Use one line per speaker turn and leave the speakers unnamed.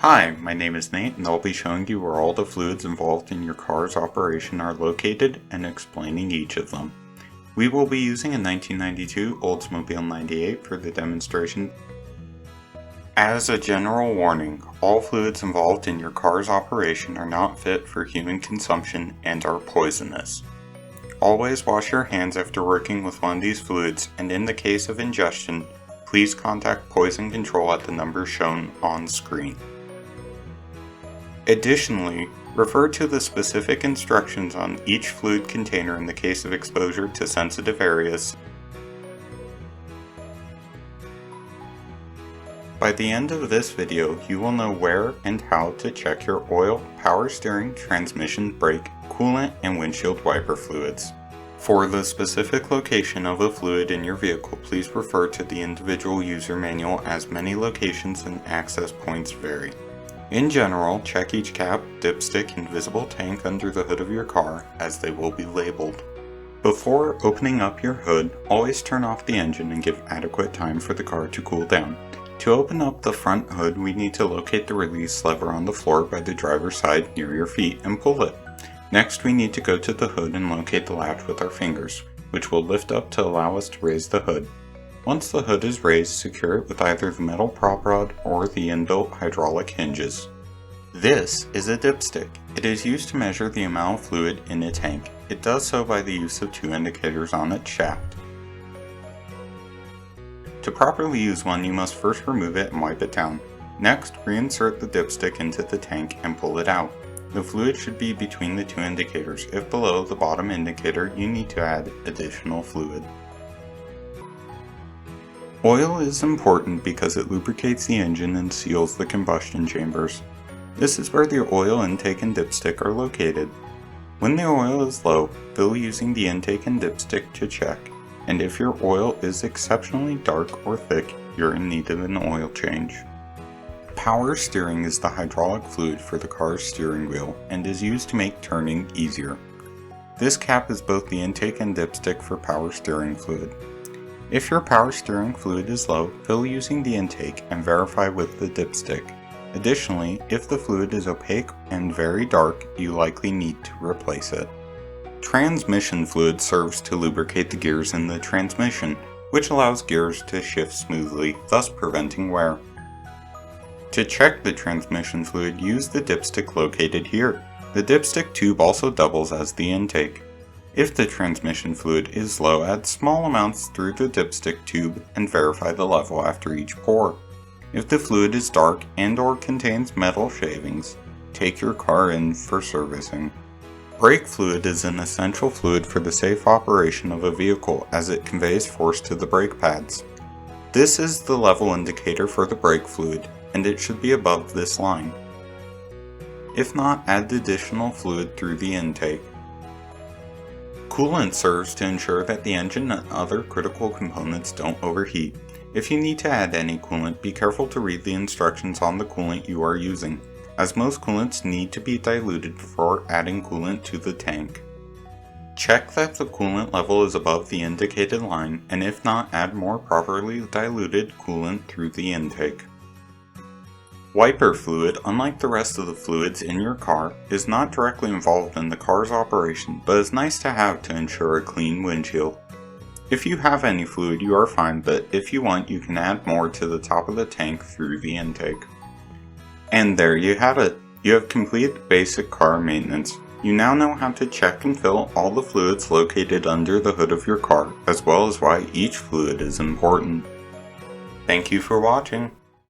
Hi, my name is Nate and I'll be showing you where all the fluids involved in your car's operation are located and explaining each of them. We will be using a 1992 Oldsmobile 98 for the demonstration. As a general warning, all fluids involved in your car's operation are not fit for human consumption and are poisonous. Always wash your hands after working with one of these fluids, and in the case of ingestion, please contact poison control at the number shown on screen. Additionally, refer to the specific instructions on each fluid container in the case of exposure to sensitive areas. By the end of this video, you will know where and how to check your oil, power steering, transmission, brake, coolant, and windshield wiper fluids. For the specific location of a fluid in your vehicle, please refer to the individual user manual as many locations and access points vary. In general, check each cap, dipstick, and visible tank under the hood of your car, as they will be labeled. Before opening up your hood, always turn off the engine and give adequate time for the car to cool down. To open up the front hood, we need to locate the release lever on the floor by the driver's side near your feet and pull it. Next, we need to go to the hood and locate the latch with our fingers, which will lift up to allow us to raise the hood. Once the hood is raised, secure it with either the metal prop rod or the inbuilt hydraulic hinges. This is a dipstick. It is used to measure the amount of fluid in a tank. It does so by the use of two indicators on its shaft. To properly use one, you must first remove it and wipe it down. Next, reinsert the dipstick into the tank and pull it out. The fluid should be between the two indicators. If below the bottom indicator, you need to add additional fluid. Oil is important because it lubricates the engine and seals the combustion chambers. This is where the oil intake and dipstick are located. When the oil is low, fill using the intake and dipstick to check, and if your oil is exceptionally dark or thick, you're in need of an oil change. Power steering is the hydraulic fluid for the car's steering wheel and is used to make turning easier. This cap is both the intake and dipstick for power steering fluid. If your power steering fluid is low, fill using the intake and verify with the dipstick. Additionally, if the fluid is opaque and very dark, you likely need to replace it. Transmission fluid serves to lubricate the gears in the transmission, which allows gears to shift smoothly, thus preventing wear. To check the transmission fluid, use the dipstick located here. The dipstick tube also doubles as the intake. If the transmission fluid is low, add small amounts through the dipstick tube and verify the level after each pour. If the fluid is dark and/or contains metal shavings, take your car in for servicing. Brake fluid is an essential fluid for the safe operation of a vehicle as it conveys force to the brake pads. This is the level indicator for the brake fluid, and it should be above this line. If not, add additional fluid through the intake. Coolant serves to ensure that the engine and other critical components don't overheat. If you need to add any coolant, be careful to read the instructions on the coolant you are using, as most coolants need to be diluted before adding coolant to the tank. Check that the coolant level is above the indicated line, and if not, add more properly diluted coolant through the intake. Wiper fluid, unlike the rest of the fluids in your car, is not directly involved in the car's operation, but is nice to have to ensure a clean windshield. If you have any fluid, you are fine, but if you want, you can add more to the top of the tank through the intake. And there you have it. You have completed basic car maintenance. You now know how to check and fill all the fluids located under the hood of your car, as well as why each fluid is important. Thank you for watching.